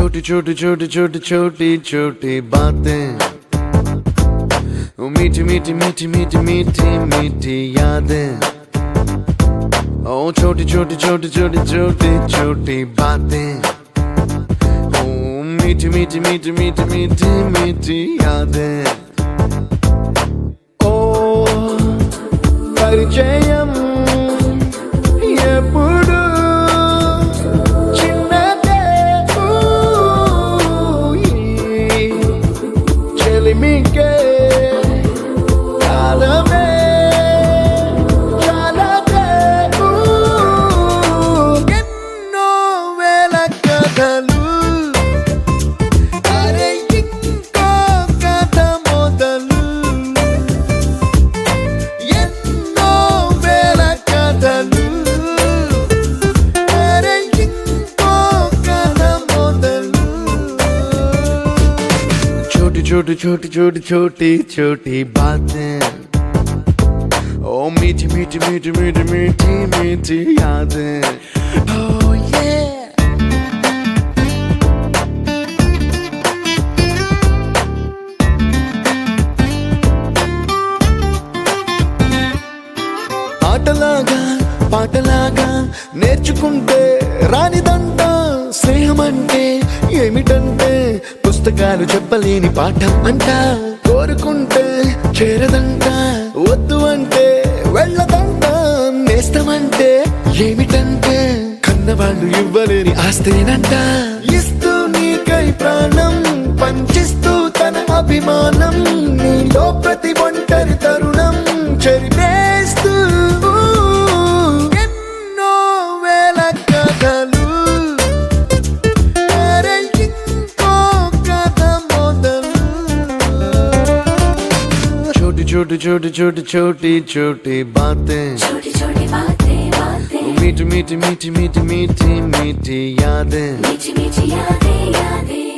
छोटी छोटी छोटी छोटी छोटी छोटी बातें, मीठी मीठी मीठी मीठी मीठी मीठी यादें। ओ छोटी छोटी छोटी छोटी छोटी छोटी बातें, ओ मीठी मीठी मीठी मीठी मीठी मीठी यादें। ओ परिचయం ఎప్పుడు చిన్నదే, చెలిమికే కాలమే చాలదే, ఎన్నో వేల కథలు, అరే ఇంకో కథ మొదలు, ఎన్నో వేల కథలు, అరే ఇంకో కథ మొదలు। छोटी छोटी छोटी छोटी छोटी छोटी बातें, ओ मीठी मीठी मीठी मीठी मीठी मीठी यादें। Oh yeah। ఆటలాగా పాటలాగా నేర్చుకుంటే రానిదంట స్నేహమంటే ఏమిటంటే, పుస్తకాలు చెప్పలేని పాఠం అంట, కోరుకుంటే చేరదంట, వద్దు అంటే వెళ్ళదంట, నేస్తమంటే ఏమిటంటే కన్నవాళ్ళు ఇవ్వలేని ఆస్తేనంట, ఇస్తూ నీకై ప్రాణం పంచిస్తూ తన అభిమానం, నీలో ప్రతి ఒంటరి తరుణం చెరిపేస్తూ ఎన్నో వేల కథలు, అరే ఇంకో కథ మొదలు। छोटी छोटी छोटी छोटी छोटी छोटी बातें, छोटी छोटी बातें बातें, मीठी मीठी मीठी मीठी मीठी मीठी यादें। मीठी मीठी यादें यादें।